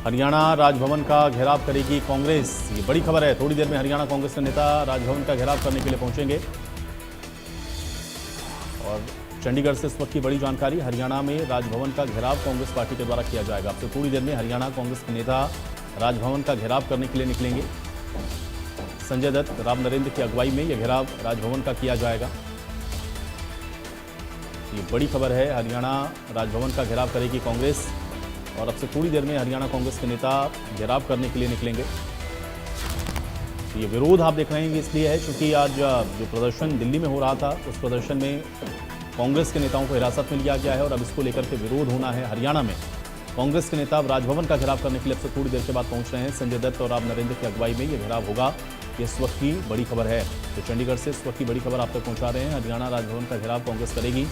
हरियाणा राजभवन का घेराव करेगी कांग्रेस, ये बड़ी खबर है। थोड़ी देर में हरियाणा कांग्रेस के नेता राजभवन का घेराव करने के लिए पहुंचेंगे। और चंडीगढ़ से इस वक्त की बड़ी जानकारी, हरियाणा में राजभवन का घेराव कांग्रेस पार्टी के द्वारा किया जाएगा। अब से थोड़ी देर में हरियाणा कांग्रेस के नेता राजभवन का घेराव करने के लिए निकलेंगे। संजय दत्त, राव नरेंद्र की अगुवाई में यह घेराव राजभवन का किया जाएगा। ये बड़ी खबर है, हरियाणा राजभवन का घेराव करेगी कांग्रेस। और अब से थोड़ी देर में हरियाणा कांग्रेस के नेता घेराव करने के लिए निकलेंगे। ये विरोध आप देख रहे हैं इसलिए है क्योंकि आज जो प्रदर्शन दिल्ली में हो रहा था, उस प्रदर्शन में कांग्रेस के नेताओं को हिरासत में लिया गया है और अब इसको लेकर के विरोध होना है हरियाणा में। कांग्रेस के नेता राजभवन का घेराव करने के लिए अब से थोड़ी देर के बाद पहुंच रहे हैं। संजय दत्त और राव नरेंद्र की अगुवाई में यह घेराव होगा। ये इस वक्त की बड़ी खबर है। तो चंडीगढ़ से इस वक्त की बड़ी खबर आप तक पहुंचा रहे हैं। हरियाणा राजभवन का घेराव कांग्रेस करेगी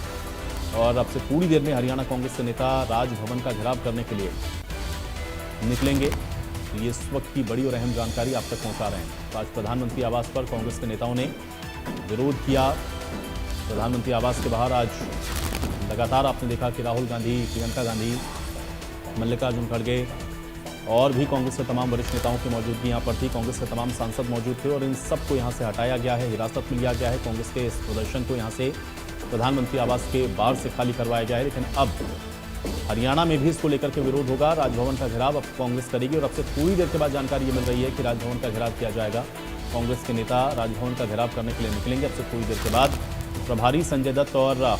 और अब से थोड़ी देर में हरियाणा कांग्रेस के नेता राजभवन का घेराव करने के लिए निकलेंगे। ये इस वक्त की बड़ी और अहम जानकारी आप तक पहुंचा रहे हैं। तो आज प्रधानमंत्री आवास पर कांग्रेस के नेताओं ने विरोध किया। प्रधानमंत्री आवास के बाहर आज लगातार आपने देखा कि राहुल गांधी, प्रियंका गांधी, मल्लिकार्जुन खड़गे और भी कांग्रेस के तमाम वरिष्ठ नेताओं की मौजूदगी यहाँ पर थी। कांग्रेस के तमाम सांसद मौजूद थे और इन सबको यहाँ से हटाया गया है, हिरासत में लिया गया है। कांग्रेस के इस प्रदर्शन को यहाँ से प्रधानमंत्री आवास के बाहर से खाली करवाया गया है। लेकिन अब हरियाणा में भी इसको लेकर के विरोध होगा। राजभवन का घेराव अब कांग्रेस करेगी और अब से थोड़ी देर के बाद जानकारी ये मिल रही है कि राजभवन का घेराव किया जाएगा। कांग्रेस के नेता राजभवन का घेराव करने के लिए निकलेंगे। अब से थोड़ी देर के बाद प्रभारी संजय दत्त और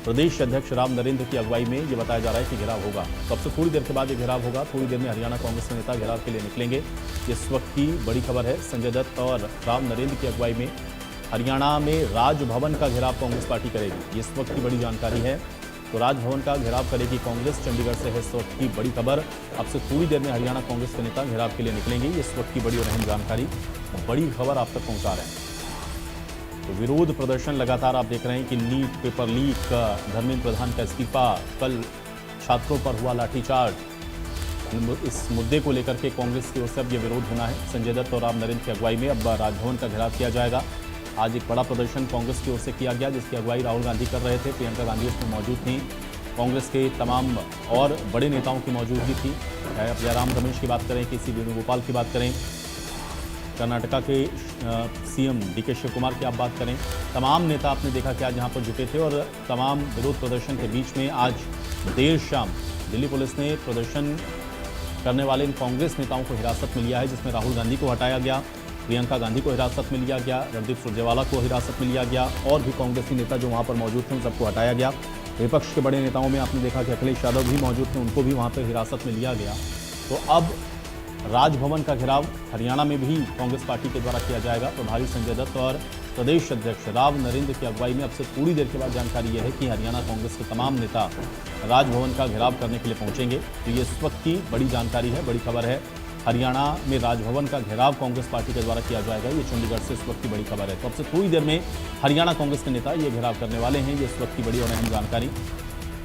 प्रदेश अध्यक्ष राव नरेंद्र की अगुवाई में ये बताया जा रहा है कि घेराव होगा। तो अब से थोड़ी देर के बाद ये घेराव होगा। थोड़ी देर में हरियाणा कांग्रेस के नेता घेराव के लिए निकलेंगे। इस वक्त की बड़ी खबर है, संजय दत्त और राव नरेंद्र की अगुवाई में हरियाणा में राजभवन का घेराव कांग्रेस पार्टी करेगी। ये इस वक्त की बड़ी जानकारी है। तो राजभवन का घेराव करेगी कांग्रेस। चंडीगढ़ से है इस वक्त की बड़ी खबर। अब से थोड़ी देर में हरियाणा कांग्रेस के नेता घेराव के लिए निकलेंगे। ये इस वक्त की बड़ी और अहम जानकारी, बड़ी खबर आप तक पहुंचा रहे हैं। तो विरोध प्रदर्शन लगातार आप देख रहे हैं कि NEET paper leak, Dharmendra Pradhan का इस्तीफा, कल छात्रों पर हुआ लाठीचार्ज, इस मुद्दे को लेकर के कांग्रेस की ओर से अब ये विरोध होना है। संजय दत्त और राव नरेंद्र की अगुवाई में अब राजभवन का घेराव किया जाएगा। आज एक बड़ा प्रदर्शन कांग्रेस की ओर से किया गया जिसकी अगुवाई राहुल गांधी कर रहे थे। प्रियंका गांधी उसमें मौजूद थी। कांग्रेस के तमाम और बड़े नेताओं की मौजूदगी थी। चाहे अब जयराम रमेश की बात करें, के.सी. वेणुगोपाल की बात करें, कर्नाटका के सीएम डी.के. शिव कुमार की आप बात करें, तमाम नेता आपने देखा कि आज यहाँ पर जुटे थे। और तमाम विरोध प्रदर्शन के बीच में आज देर शाम दिल्ली पुलिस ने प्रदर्शन करने वाले इन कांग्रेस नेताओं को हिरासत में लिया है, जिसमें राहुल गांधी को हटाया गया, प्रियंका गांधी को हिरासत में लिया गया, रणदीप सुरजेवाला को हिरासत में लिया गया और भी कांग्रेसी नेता जो वहाँ पर मौजूद थे उन सबको हटाया गया। विपक्ष के बड़े नेताओं में आपने देखा कि अखिलेश यादव भी मौजूद थे, उनको भी वहाँ पर हिरासत में लिया गया। तो अब राजभवन का घेराव हरियाणा में भी कांग्रेस पार्टी के द्वारा किया जाएगा। प्रभारी संजय दत्त और प्रदेश अध्यक्ष राव नरेंद्र की अगुवाई में अब से थोड़ी देर के बाद जानकारी यह है कि हरियाणा कांग्रेस के तमाम नेता राजभवन का घेराव करने के लिए पहुंचेंगे। तो ये इस वक्त की बड़ी जानकारी है, बड़ी खबर है। हरियाणा में राजभवन का घेराव कांग्रेस पार्टी के द्वारा किया जाएगा। ये चंडीगढ़ से इस वक्त की बड़ी खबर है। तो अब से थोड़ी देर में हरियाणा कांग्रेस के नेता ये घेराव करने वाले हैं। ये इस वक्त की बड़ी और अहम जानकारी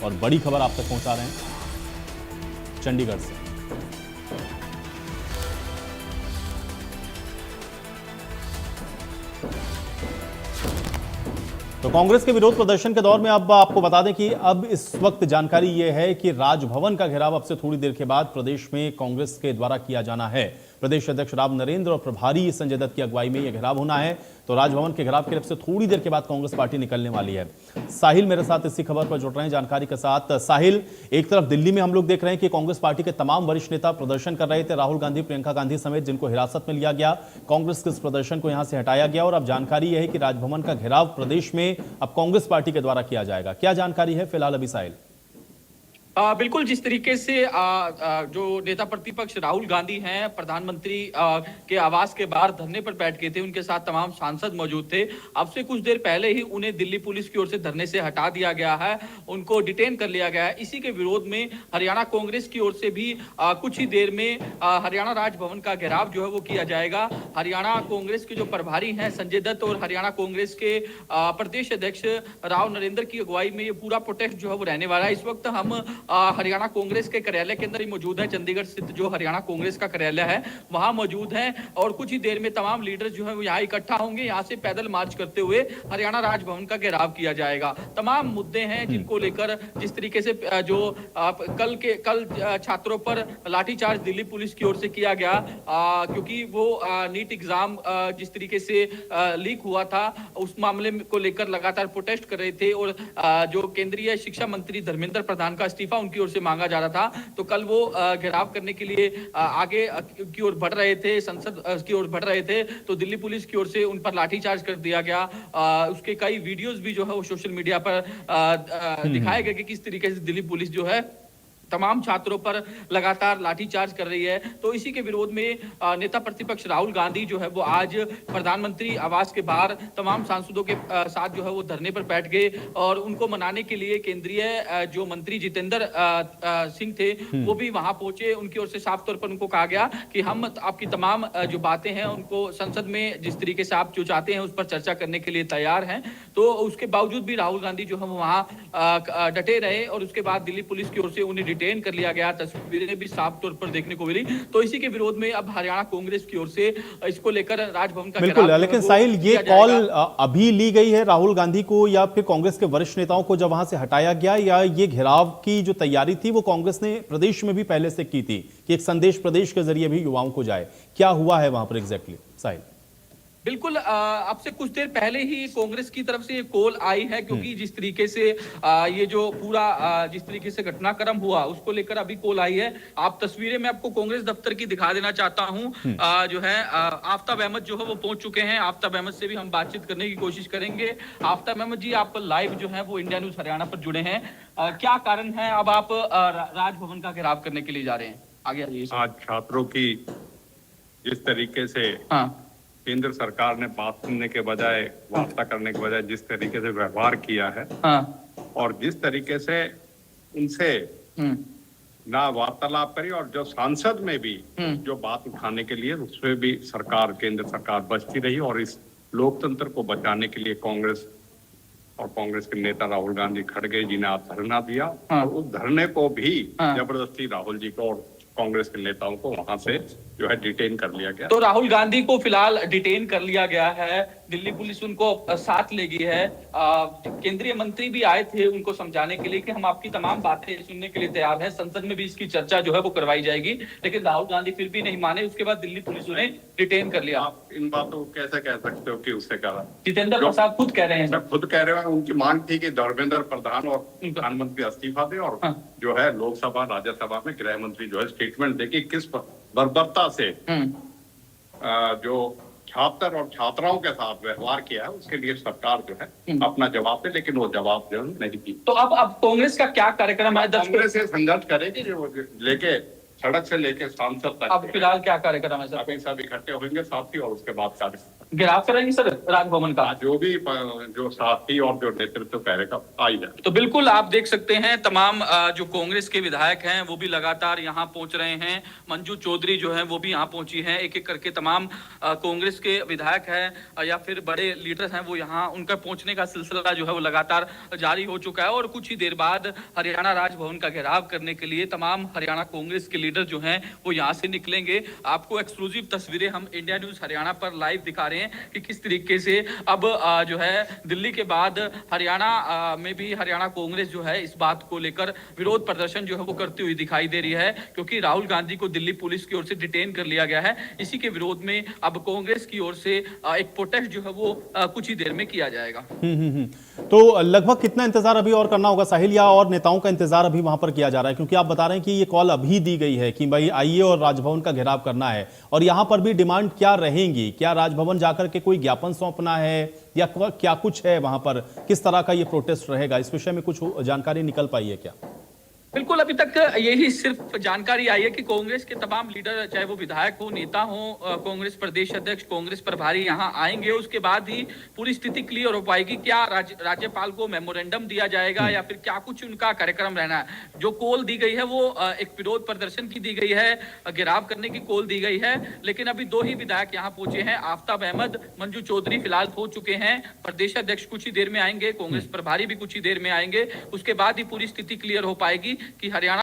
और बड़ी खबर आप तक पहुंचा रहे हैं चंडीगढ़ से। तो कांग्रेस के विरोध प्रदर्शन के दौर में अब आपको बता दें कि अब इस वक्त जानकारी यह है कि राजभवन का घेराव अब से थोड़ी देर के बाद प्रदेश में कांग्रेस के द्वारा किया जाना है। प्रदेश अध्यक्ष राव नरेंद्र और प्रभारी संजय दत्त की अगुवाई में यह घेराव होना है। तो राजभवन के घेराव के अब से थोड़ी देर के बाद कांग्रेस पार्टी निकलने वाली है। साहिल मेरे साथ इसी खबर पर जुड़ रहे हैं जानकारी के साथ। साहिल, एक तरफ दिल्ली में हम लोग देख रहे हैं कि कांग्रेस पार्टी के तमाम वरिष्ठ नेता प्रदर्शन कर रहे थे, राहुल गांधी, प्रियंका गांधी समेत, जिनको हिरासत में लिया गया। कांग्रेस के इस प्रदर्शन को यहां से हटाया गया और अब जानकारी यह है कि राजभवन का घेराव प्रदेश में अब कांग्रेस पार्टी के द्वारा किया जाएगा। क्या जानकारी है फिलहाल अभी साहिल? बिल्कुल, जिस तरीके से जो नेता प्रतिपक्ष राहुल गांधी हैं, प्रधानमंत्री के आवास के बाहर धरने पर बैठ गए थे, उनके साथ तमाम सांसद मौजूद थे। अब से कुछ देर पहले ही उन्हें दिल्ली पुलिस की ओर से धरने से हटा दिया गया है, उनको डिटेन कर लिया गया है। इसी के विरोध में हरियाणा कांग्रेस की ओर से भी कुछ ही देर में हरियाणा राजभवन का घेराव जो है वो किया जाएगा। हरियाणा कांग्रेस के जो प्रभारी हैं संजय दत्त और हरियाणा कांग्रेस के प्रदेश अध्यक्ष राव नरेंद्र की अगुवाई में ये पूरा प्रोटेस्ट जो है वो रहने वाला है। इस वक्त हम हरियाणा कांग्रेस के कार्यालय के अंदर ही मौजूद है। चंडीगढ़ स्थित जो हरियाणा कांग्रेस का कार्यालय है वहां मौजूद है और कुछ ही देर में तमाम लीडर जो है वो यहाँ इकट्ठा होंगे। यहाँ से पैदल मार्च करते हुए हरियाणा राजभवन का घेराव किया जाएगा। तमाम मुद्दे हैं जिनको लेकर जिस तरीके से जो कल छात्रों पर लाठीचार्ज दिल्ली पुलिस की ओर से किया गया, क्योंकि वो नीट एग्जाम जिस तरीके से लीक हुआ था उस मामले को लेकर लगातार प्रोटेस्ट कर रहे थे और जो केंद्रीय शिक्षा मंत्री धर्मेंद्र प्रधान का इस्तीफा उनकी ओर से मांगा जा रहा था। तो कल वो घेराव करने के लिए आगे की ओर बढ़ रहे थे, संसद की ओर बढ़ रहे थे, तो दिल्ली पुलिस की ओर से उन पर लाठीचार्ज कर दिया गया। उसके कई वीडियोस भी जो है वो सोशल मीडिया पर दिखाए गए कि किस तरीके से दिल्ली पुलिस जो है तमाम छात्रों पर लगातार लाठीचार्ज कर रही है। तो इसी के विरोध में नेता प्रतिपक्ष राहुल गांधी जो है वो आज प्रधानमंत्री आवास के बाहर तमाम सांसदों के साथ जो है वो धरने पर बैठ गए और उनको मनाने के लिए केंद्रीय जो मंत्री जितेंद्र सिंह थे वो भी वहां पहुंचे। उनकी ओर से साफ तौर पर उनको कहा गया कि हम आपकी तमाम जो बातें हैं उनको संसद में जिस तरीके से आप जो चाहते हैं उस पर चर्चा करने के लिए तैयार हैं। तो उसके बावजूद भी राहुल गांधी जो है वहां डटे रहे और उसके बाद दिल्ली पुलिस की ओर से उन्हें डिटेन कर लिया गया। तस्वीरें भी साफ तौर पर देखने को मिली। तो इसी के विरोध में अब हरियाणा कांग्रेस की ओर से इसको लेकर राजभवन का बिल्कुल, लेकिन साहिल ये कॉल अभी ली गई है राहुल गांधी को या फिर कांग्रेस के वरिष्ठ नेताओं को जब वहां से हटाया गया, या ये घेराव की जो तैयारी थी वो कांग्रेस ने प्रदेश में भी पहले से की थी कि एक संदेश प्रदेश के जरिए भी युवाओं को जाए? क्या हुआ है वहां पर एग्जैक्टली साहिल? बिल्कुल, अब से कुछ देर पहले ही कांग्रेस की तरफ से ये कॉल आई है, क्योंकि जिस तरीके से ये जो पूरा जिस तरीके से घटनाक्रम हुआ उसको लेकर अभी कॉल आई है। आप तस्वीरें मैं आपको कांग्रेस दफ्तर की दिखा देना चाहता हूं। जो है आफ्ताब अहमद जो है वो पहुंच चुके हैं। आफ्ताब अहमद से भी हम बातचीत करने की कोशिश करेंगे। आफ्ताब अहमद जी, आप लाइव जो है वो इंडिया न्यूज हरियाणा पर जुड़े हैं। क्या कारण है अब आप राजभवन का घेराव करने के लिए जा रहे हैं? आगे आइए। आज छात्रों की जिस तरीके से केंद्र सरकार ने बात सुनने के बजाय, वार्ता करने के बजाय जिस तरीके से व्यवहार किया है और जिस तरीके से उनसे ना वार्तालाप करी, और जो सांसद में भी जो बात उठाने के लिए उसमें भी सरकार, केंद्र सरकार बचती रही। और इस लोकतंत्र को बचाने के लिए कांग्रेस और कांग्रेस के नेता राहुल गांधी खड़ गए, जिन्हें आज धरना दिया। और उस धरने को भी जबरदस्ती राहुल जी को और कांग्रेस के नेताओं को वहां से जो है डिटेन कर लिया गया। तो राहुल गांधी को फिलहाल डिटेन कर लिया गया है। दिल्ली पुलिस उनको साथ ले गई है। केंद्रीय मंत्री भी आए थे उनको समझाने के लिए कि हम आपकी तमाम बातें सुनने के लिए तैयार हैं, संसद में भी इसकी चर्चा जो है वो करवाई जाएगी। लेकिन राहुल गांधी फिर भी नहीं माने। उसके बाद दिल्ली पुलिस उन्हें डिटेन कर लिया। आप इन बातों को कैसे कह सकते हो कि उससे कहा? जितेंद्र प्रसाद खुद कह रहे हैं। खुद कह रहे हैं। उनकी मांग थी कि धर्मेंद्र प्रधान और प्रधानमंत्री इस्तीफा दे और जो है लोकसभा राज्यसभा में गृह मंत्री जो है स्टेटमेंट दे कि किस बर्बरता से जो छात्र और छात्राओं के साथ व्यवहार किया है उसके लिए सरकार जो है अपना जवाब दे। लेकिन वो जवाब जो नहीं दी। तो अब कांग्रेस का क्या कार्यक्रम है? कांग्रेस से संघर्ष करेगी जो लेके सड़क से लेके सांसद तक। अब फिलहाल क्या कार्यक्रम है सर? अभी सब इकट्ठे होंगे साथी और उसके बाद कार्यक्रम घेराव करेंगे सर राजभवन का। जो भी जो साथी और जो नेतृत्व करेगा आई जाए। तो बिल्कुल आप देख सकते हैं तमाम जो कांग्रेस के विधायक हैं वो भी लगातार यहाँ पहुंच रहे हैं। मंजू चौधरी जो है वो भी यहाँ पहुंची हैं। एक एक करके तमाम कांग्रेस के विधायक हैं या फिर बड़े लीडर हैं वो यहाँ, उनका पहुंचने का सिलसिला जो है वो लगातार जारी हो चुका है। और कुछ ही देर बाद हरियाणा राजभवन का घेराव करने के लिए तमाम हरियाणा कांग्रेस के लीडर जो हैं वो यहाँ से निकलेंगे। आपको एक्सक्लूसिव तस्वीरें हम इंडिया न्यूज हरियाणा पर लाइव दिखा रहे हैं कि किस तरीके से अब जो है दिल्ली के बाद हरियाणा में भी हरियाणा कांग्रेस जो है इस बात को लेकर विरोध प्रदर्शन जो है वो करती हुई दिखाई दे रही है, क्योंकि राहुल गांधी को दिल्ली पुलिस की ओर से डिटेन कर लिया गया है। इसी के विरोध में अब कांग्रेस की ओर से एक प्रोटेस्ट जो है वो कुछ ही देर में किया जाएगा। तो लगभग कितना इंतजार अभी और करना होगा साहिल, या और नेताओं का इंतजार अभी वहां पर किया जा रहा है? क्योंकि आप बता रहे हैं कि ये कॉल अभी दी गई है कि भाई आइए और राजभवन का घेराव करना है, और यहां पर भी डिमांड क्या रहेंगी? क्या राजभवन जाकर के कोई ज्ञापन सौंपना है या क्या कुछ है वहां पर? किस तरह का ये प्रोटेस्ट रहेगा? इस विषय में कुछ जानकारी निकल पाई है क्या? बिल्कुल, अभी तक यही सिर्फ जानकारी आई है कि कांग्रेस के तमाम लीडर, चाहे वो विधायक हो, नेता हो, कांग्रेस प्रदेश अध्यक्ष, कांग्रेस प्रभारी यहाँ आएंगे। उसके बाद ही पूरी स्थिति क्लियर हो पाएगी। क्या राज्यपाल को मेमोरेंडम दिया जाएगा या फिर क्या कुछ उनका कार्यक्रम रहना है? जो कॉल दी गई है वो एक विरोध प्रदर्शन की दी गई है, घेराव करने की कॉल दी गई है। लेकिन अभी दो ही विधायक यहाँ पहुंचे हैं, आफ्ताब अहमद, मंजू चौधरी फिलहाल पहुंच चुके हैं। प्रदेश अध्यक्ष कुछ ही देर में आएंगे, कांग्रेस प्रभारी भी कुछ ही देर में आएंगे। उसके बाद ही पूरी स्थिति क्लियर हो पाएगी कि हरियाणा